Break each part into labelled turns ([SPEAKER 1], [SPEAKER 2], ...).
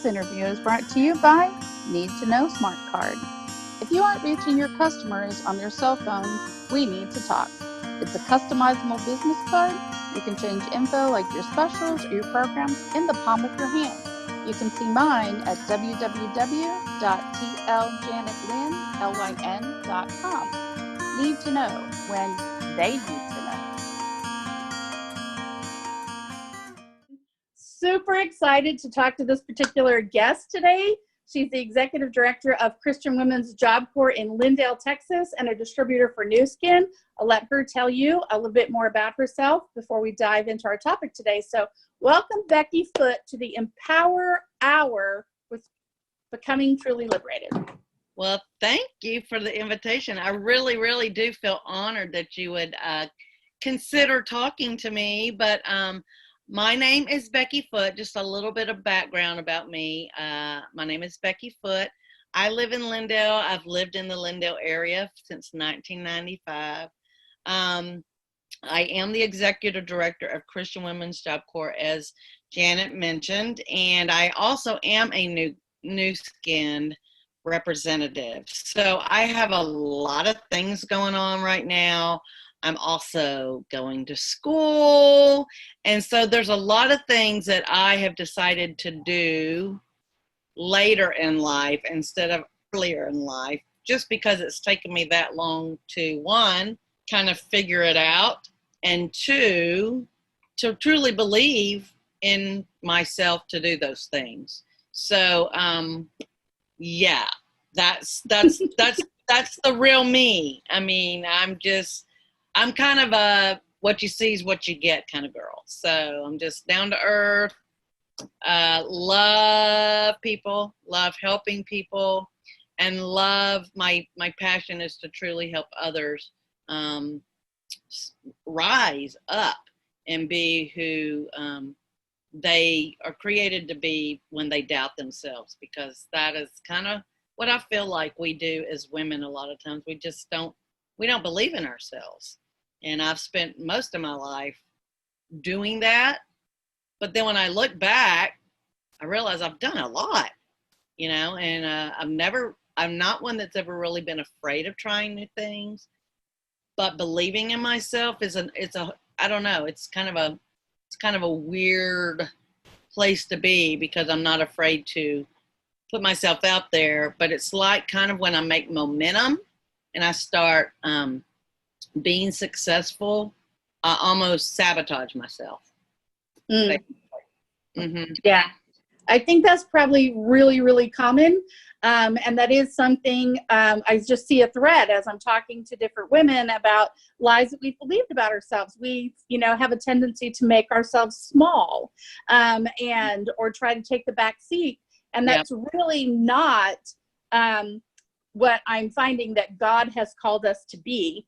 [SPEAKER 1] This interview is brought to you by Need to Know Smart Card. If you aren't reaching your customers on their cell phones, we need to talk. It's a customizable business card. You can change info like your specials or your programs in the palm of your hand. You can see mine at www.tljanetlyn.com. Need to know when they need to know. Super excited to talk to this particular guest today. She's the executive director of Christian Women's Job Corp in Lindale, Texas, and a distributor for Nu Skin. I'll let her tell you a little bit more about herself before we dive into our topic today. So welcome, Becky Foote, to the Empower Hour with Becoming Truly Liberated.
[SPEAKER 2] Well, thank you for the invitation. I really, really do feel honored that you would consider talking to me. But my name is Becky Foote. Just a little bit of background about me. My name is Becky Foote. I live in Lindale. I've lived in the Lindale area since 1995. I am the executive director of Christian Women's Job Corp, as Janet mentioned, and I also am a Nu Skin representative. So I have a lot of things going on right now. I'm also going to school. And so there's a lot of things that I have decided to do later in life instead of earlier in life, just because it's taken me that long to, one, kind of figure it out, and two, to truly believe in myself to do those things. So, yeah, that's the real me. I mean, I'm kind of a what you see is what you get kind of girl. So I'm just down to earth, love people, love helping people, and love my passion is to truly help others rise up and be who they are created to be when they doubt themselves, because that is kind of what I feel like we do as women. A lot of times we don't believe in ourselves. And I've spent most of my life doing that. But then when I look back, I realize I've done a lot, and I'm not one that's ever really been afraid of trying new things, but believing in myself I don't know, it's kind of a weird place to be, because I'm not afraid to put myself out there. But it's like kind of when I make momentum and I start, being successful, I almost sabotage myself.
[SPEAKER 1] Mm-hmm. Yeah, I think that's probably really, really common. And that is something I just see a thread as I'm talking to different women about lies that we've believed about ourselves. We, have a tendency to make ourselves small or try to take the back seat. And that's really not what I'm finding that God has called us to be.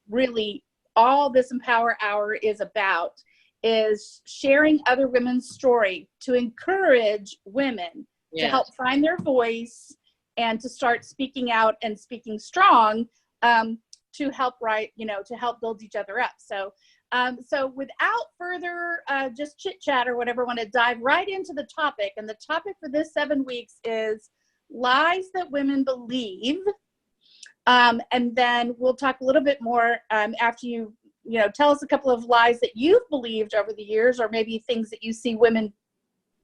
[SPEAKER 1] Really, all this Empower Hour is about is sharing other women's story to encourage women to help find their voice and to start speaking out and speaking strong to help to help build each other up. So without further just chit chat or whatever, I want to dive right into the topic. And the topic for this 7 weeks is lies that women believe. And then we'll talk a little bit more after you tell us a couple of lies that you've believed over the years, or maybe things that you see women,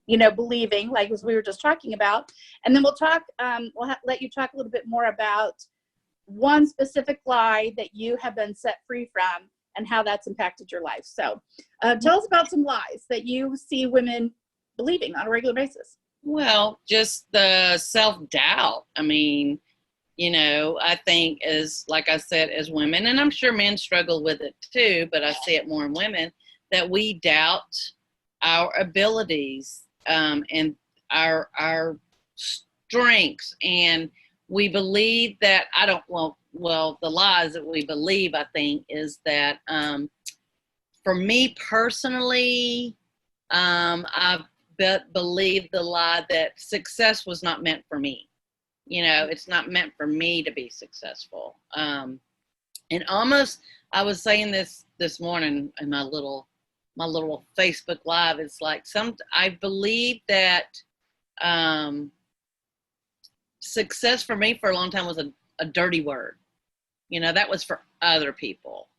[SPEAKER 1] believing, like as we were just talking about. And then we'll talk, let you talk a little bit more about one specific lie that you have been set free from and how that's impacted your life. So tell us about some lies that you see women believing on a regular basis.
[SPEAKER 2] Well, just the self-doubt. I mean, I think like I said, as women, and I'm sure men struggle with it too, but I see it more in women, that we doubt our abilities and our strengths. And we believe that the lies that we believe, I think, is that for me personally, I believe the lie that success was not meant for me. It's not meant for me to be successful. And almost, I was saying this morning in my little Facebook Live. It's like I believe that success for me for a long time was a dirty word. You know, that was for other people.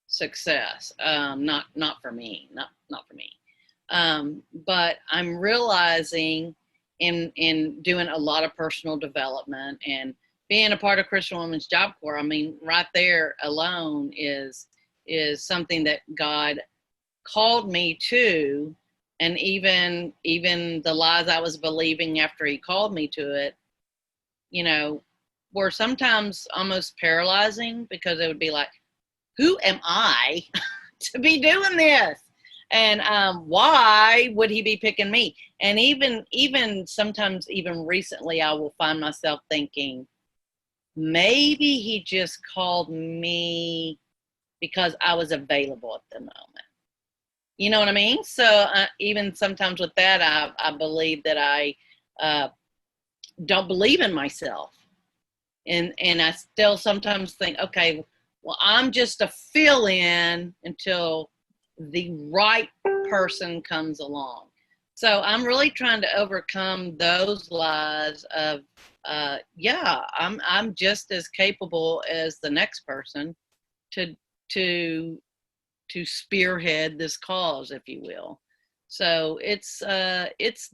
[SPEAKER 2] Success, not for me, not for me. But I'm realizing in doing a lot of personal development and being a part of Christian Women's Job Corps, I mean, right there alone is something that God called me to, and even the lies I was believing after He called me to it, you know, were sometimes almost paralyzing, because it would be like, who am I to be doing this? And why would He be picking me? And even sometimes, even recently, I will find myself thinking, maybe He just called me because I was available at the moment. You know what I mean? So even sometimes with that, I believe that I don't believe in myself. And I still sometimes think, okay, well, I'm just a fill-in until the right person comes along. So I'm really trying to overcome those lies of, yeah, I'm just as capable as the next person to spearhead this cause, if you will. So it's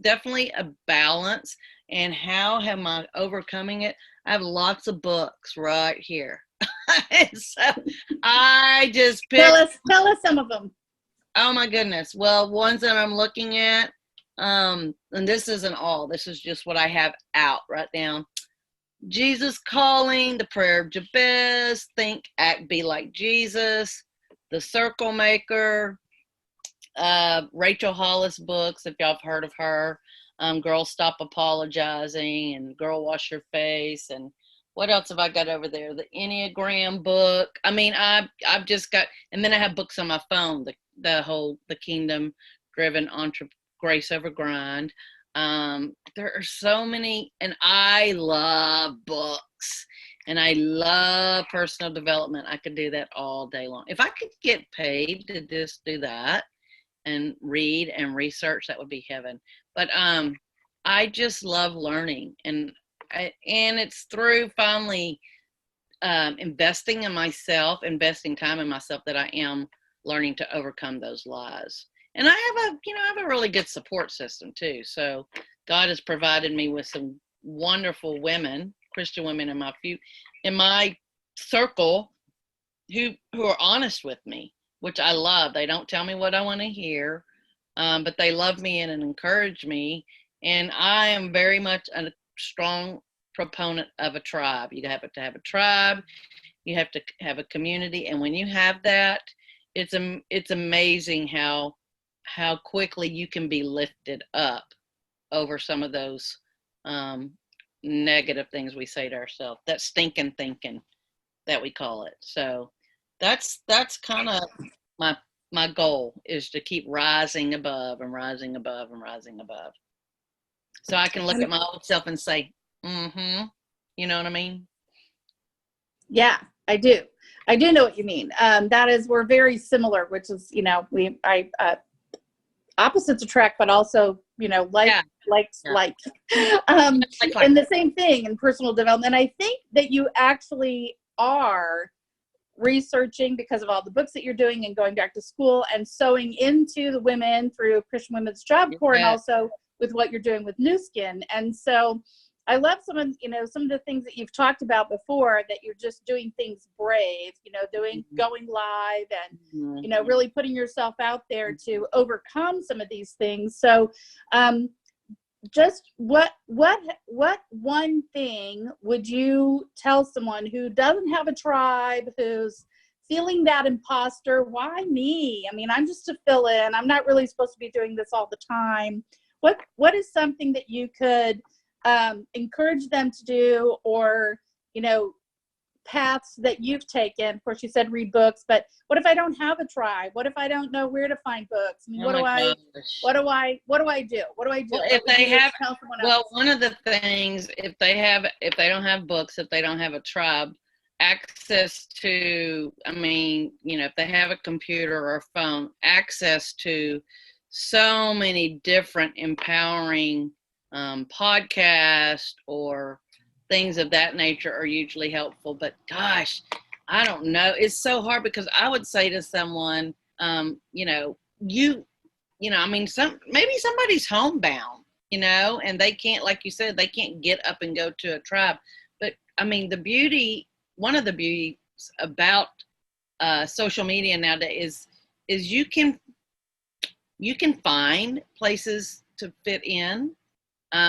[SPEAKER 2] definitely a balance. And how am I overcoming it? I have lots of books right here. So I just picked.
[SPEAKER 1] Tell us some of them.
[SPEAKER 2] Oh my goodness. Well, ones that I'm looking at, and this isn't all. This is just what I have out right now. Jesus Calling, The Prayer of Jabez, Think, Act, Be Like Jesus, The Circle Maker, Rachel Hollis books, if y'all have heard of her, Girl Stop Apologizing, and Girl Wash Your Face, and what else have I got over there? The Enneagram book. I mean, I've just got, and then I have books on my phone, the Kingdom Driven Grace Over Grind. There are so many, and I love books, and I love personal development. I could do that all day long. If I could get paid to just do that and read and research, that would be heaven. But I just love learning, and it's through finally investing in myself, investing time in myself, that I am learning to overcome those lies. And I have a really good support system too. So God has provided me with some wonderful women, Christian women in my circle who are honest with me, which I love. They don't tell me what I want to hear, but they love me and encourage me. And I am very much a strong proponent of a tribe. You have to have a tribe. You have to have a community. And when you have that, it's amazing how quickly you can be lifted up over some of those negative things we say to ourselves, that stinking thinking that we call it. So that's kind of my goal, is to keep rising above and rising above and rising above. So I can look at my old self and say, you know what I mean?
[SPEAKER 1] Yeah, I do. I do know what you mean. We're very similar, which is, opposites attract, but also, likes. And the same thing in personal development. I think that you actually are researching, because of all the books that you're doing and going back to school and sewing into the women through Christian Women's Job Corps, and also with what you're doing with New Skin. And so I love some of the things that you've talked about before, that you're just doing things brave, going live and, really putting yourself out there to overcome some of these things. So just what one thing would you tell someone who doesn't have a tribe, who's feeling that imposter? Why me? I mean, I'm just a fill-in. I'm not really supposed to be doing this all the time. What is something that you could encourage them to do, or paths that you've taken? Of course, you said read books, but what if I don't have a tribe? What if I don't know where to find books? I mean, what do I do?
[SPEAKER 2] Well, if they have, one of the things, if they don't have books, if they don't have a tribe, access to, if they have a computer or a phone, access to so many different empowering podcast or things of that nature are usually helpful. But gosh, I don't know. It's so hard because I would say to someone, I mean, maybe somebody's homebound, and they can't, like you said, they can't get up and go to a tribe. But I mean, one of the beauties about social media nowadays is you can find places to fit in.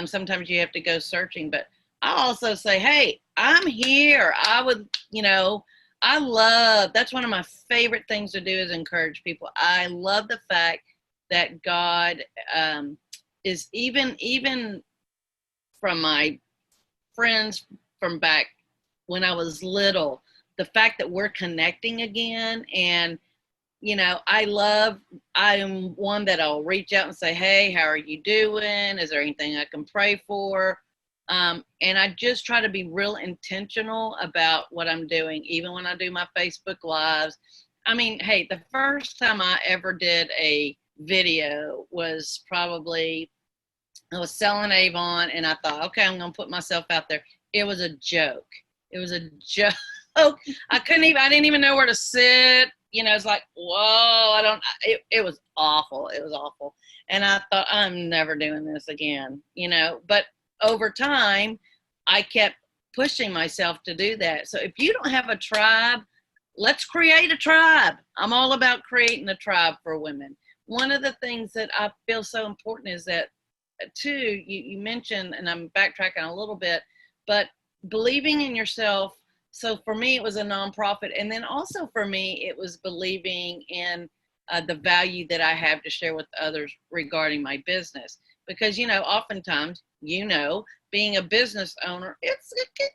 [SPEAKER 2] Sometimes you have to go searching, but I also say, hey, I'm here. That's one of my favorite things to do is encourage people. I love the fact that God is even from my friends from back when I was little, the fact that we're connecting again. And I am one that I'll reach out and say, hey, how are you doing? Is there anything I can pray for? And I just try to be real intentional about what I'm doing, even when I do my Facebook Lives. I mean, hey, the first time I ever did a video was probably, I was selling Avon, and I thought, okay, I'm going to put myself out there. It was a joke. It was a joke. I didn't even know where to sit. It's like, whoa, it was awful. It was awful. And I thought, I'm never doing this again, but over time, I kept pushing myself to do that. So if you don't have a tribe, let's create a tribe. I'm all about creating a tribe for women. One of the things that I feel so important is that, too, you mentioned, and I'm backtracking a little bit, but believing in yourself. So for me, it was a nonprofit. And then also for me, it was believing in the value that I have to share with others regarding my business. Because, oftentimes, being a business owner, it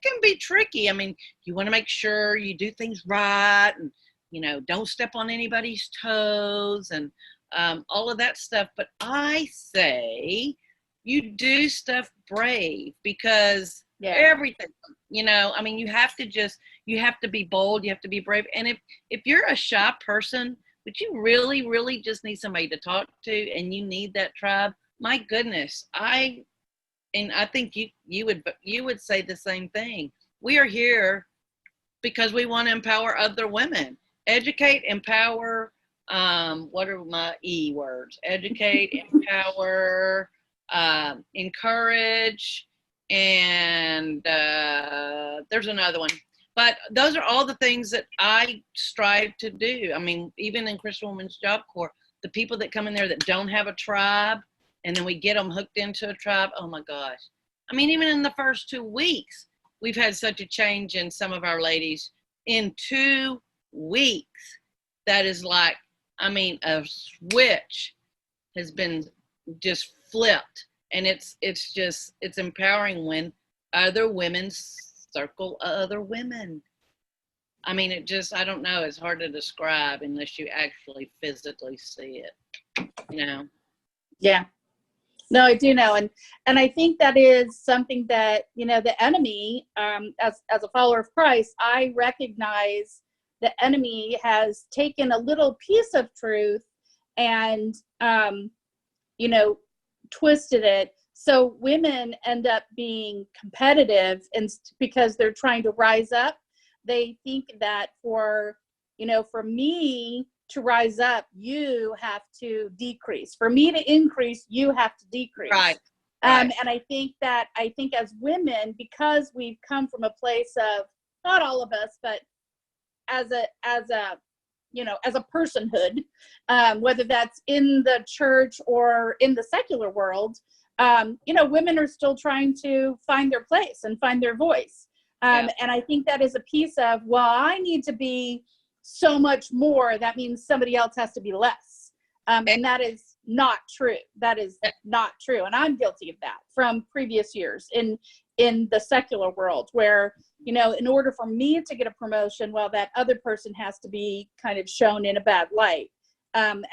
[SPEAKER 2] can be tricky. I mean, you want to make sure you do things right and, don't step on anybody's toes and all of that stuff. But I say you do stuff brave because everything, I mean, you have to be bold, you have to be brave. And if you're a shy person, but you really, really just need somebody to talk to and you need that tribe, my goodness, I think you would say the same thing. We are here because we want to empower other women, educate, empower. What are my E words? Educate, empower, encourage, and there's another one. But those are all the things that I strive to do. I mean, even in Christian Women's Job Corps, the people that come in there that don't have a tribe, and then we get them hooked into a tribe, oh my gosh. I mean, even in the first 2 weeks, we've had such a change in some of our ladies. In 2 weeks, that is like, I mean, a switch has been just flipped. And it's empowering when other women circle other women. I mean, I don't know. It's hard to describe unless you actually physically see it,
[SPEAKER 1] Yeah. No, I do know. And I think that is something that, the enemy, as a follower of Christ, I recognize the enemy has taken a little piece of truth and, twisted it. So women end up being competitive and because they're trying to rise up. They think that for me to rise up, you have to decrease. For me to increase, you have to decrease.
[SPEAKER 2] Right.
[SPEAKER 1] And I think as women, because we've come from a place of, not all of us, but as a personhood, whether that's in the church or in the secular world, women are still trying to find their place and find their voice. And I think that is a piece of, well, I need to be so much more. That means somebody else has to be less. And that is not true. That is not true. And I'm guilty of that from previous years in the secular world where, in order for me to get a promotion, well, that other person has to be kind of shown in a bad light. And,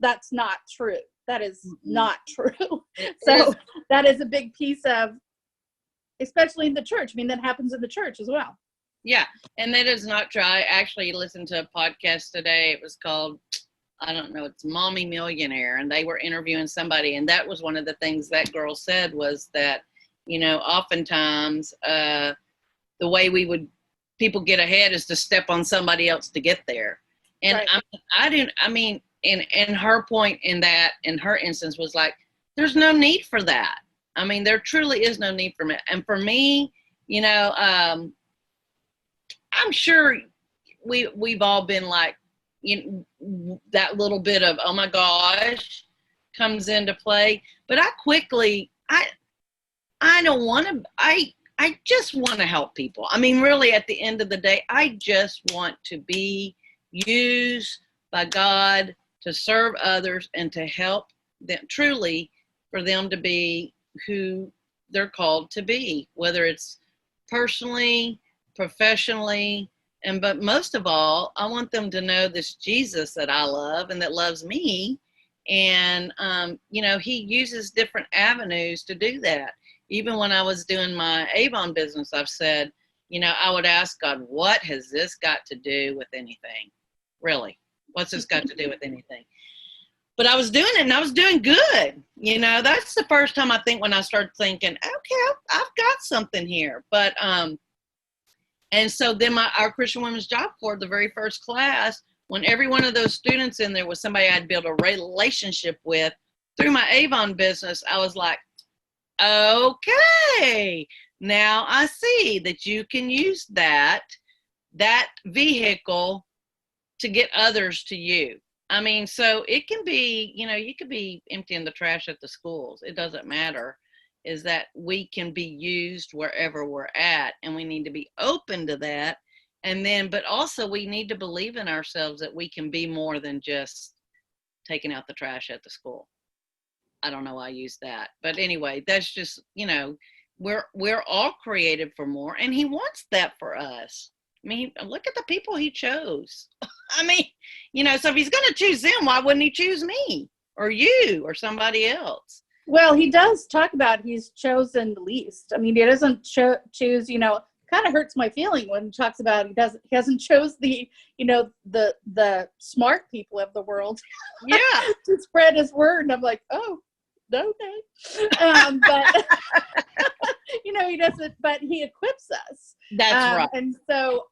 [SPEAKER 1] that's not true. That is not true. So that is a big piece of, especially in the church. I mean, that happens in the church as well.
[SPEAKER 2] Yeah. And that is not true. I actually listened to a podcast today. It was called I don't know, it's Mommy Millionaire, and they were interviewing somebody, and that was one of the things that girl said was that, oftentimes the way people get ahead is to step on somebody else to get there. And
[SPEAKER 1] right.
[SPEAKER 2] and her point in her instance was like, there's no need for that. I mean, there truly is no need for it. And for me, I'm sure we've all been like, that little bit of, oh my gosh, comes into play. But I don't want to, I just want to help people. I mean, really, at the end of the day, I just want to be used by God to serve others and to help them, truly, for them to be who they're called to be, whether it's personally, professionally, but most of all, I want them to know this Jesus that I love and that loves me. And, he uses different avenues to do that. Even when I was doing my Avon business, I've said, I would ask God, what has this got to do with anything? Really, what's this got to do with anything? But I was doing it and I was doing good. That's the first time I think when I started thinking, okay, I've got something here. But, and so then our Christian Women's Job Corps, the very first class, when every one of those students in there was somebody I'd built a relationship with through my Avon business, I was like, okay, now I see that you can use that vehicle to get others to you. I mean, so it can be, you could be emptying the trash at the schools. It doesn't matter. Is that we can be used wherever we're at, and we need to be open to that. And then, but also we need to believe in ourselves that we can be more than just taking out the trash at the school. I don't know why I use that, but anyway, that's just, we're all created for more, and he wants that for us. I mean, look at the people he chose. I mean, so if he's going to choose them, why wouldn't he choose me or you or somebody else?
[SPEAKER 1] Well, he does talk about he's chosen the least. I mean, he doesn't choose, kind of hurts my feeling when he talks about he hasn't chose the, the smart people of the world.
[SPEAKER 2] Yeah.
[SPEAKER 1] To spread his word. And I'm like, oh, okay. But, he doesn't, but he equips us.
[SPEAKER 2] That's right.
[SPEAKER 1] And so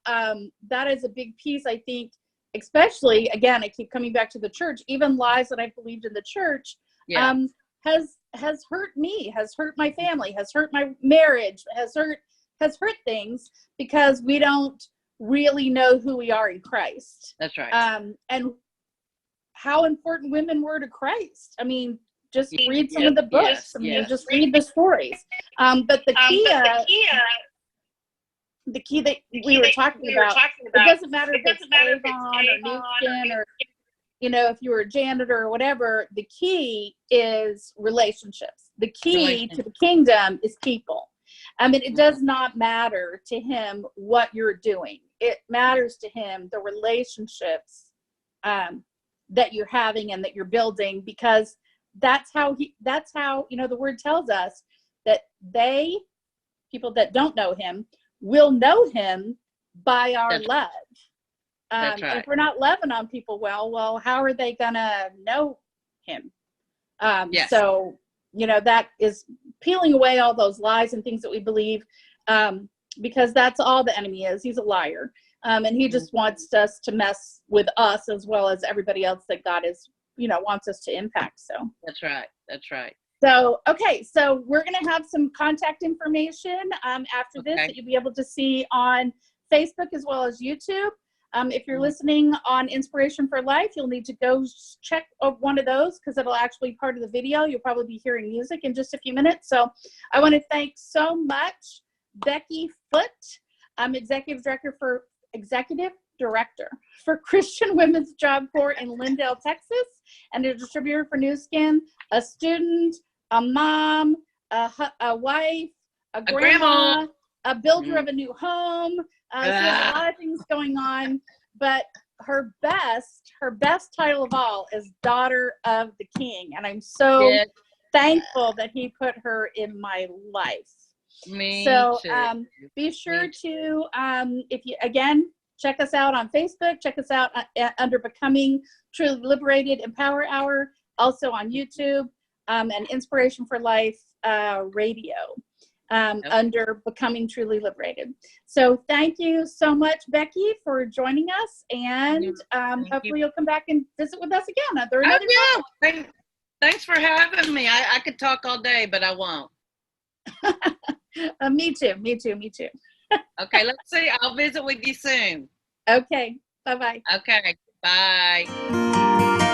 [SPEAKER 1] that is a big piece, I think, especially, again, I keep coming back to the church, even lies that I've believed in the church.
[SPEAKER 2] Yeah.
[SPEAKER 1] Has hurt me, has hurt my family, has hurt my marriage, has hurt things because we don't really know who we are in Christ.
[SPEAKER 2] That's right.
[SPEAKER 1] And how important women were to Christ. I mean, just read some of the books. Just read the stories. But the key that we were talking about, it doesn't matter if it's Avon or New Skin or if you were a janitor or whatever, the key is relationships. The key to the kingdom is people. I mean, it does not matter to him what you're doing. It matters to him the relationships that you're having and that you're building, because that's how the word tells us that people that don't know him will know him by our love.
[SPEAKER 2] That's right.
[SPEAKER 1] If we're not loving on people well, how are they gonna know him?
[SPEAKER 2] Yes.
[SPEAKER 1] So, that is peeling away all those lies and things that we believe, because that's all the enemy is. He's a liar. And he just wants us to mess with us as well as everybody else that God is, wants us to impact. So
[SPEAKER 2] that's right. That's right.
[SPEAKER 1] So, okay. So we're going to have some contact information after this that you'll be able to see on Facebook as well as YouTube. If you're listening on Inspiration for Life, you'll need to go check one of those because it'll actually be part of the video. You'll probably be hearing music in just a few minutes. So I want to thank so much Becky Foote, Executive Director for Christian Women's Job Corps in Lindale, Texas, and a distributor for New Skin, a student, a mom, a wife, a grandma, a builder of a new home. So there's a lot of things going on, but her best title of all is Daughter of the King. And I'm so thankful that he put her in my life.
[SPEAKER 2] Me
[SPEAKER 1] so
[SPEAKER 2] too.
[SPEAKER 1] Be sure to, if you, again, Check us out on Facebook. Check us out under Becoming Truly Liberated Empower Hour, also on YouTube, and Inspiration for Life Radio. Under Becoming Truly Liberated. So thank you so much, Becky, for joining us, and hopefully you'll come back and visit with us again.
[SPEAKER 2] Thanks for having me. I could talk all day, but I won't.
[SPEAKER 1] Me too.
[SPEAKER 2] Okay, let's see. I'll visit with you soon.
[SPEAKER 1] Okay, bye-bye.
[SPEAKER 2] Okay, bye.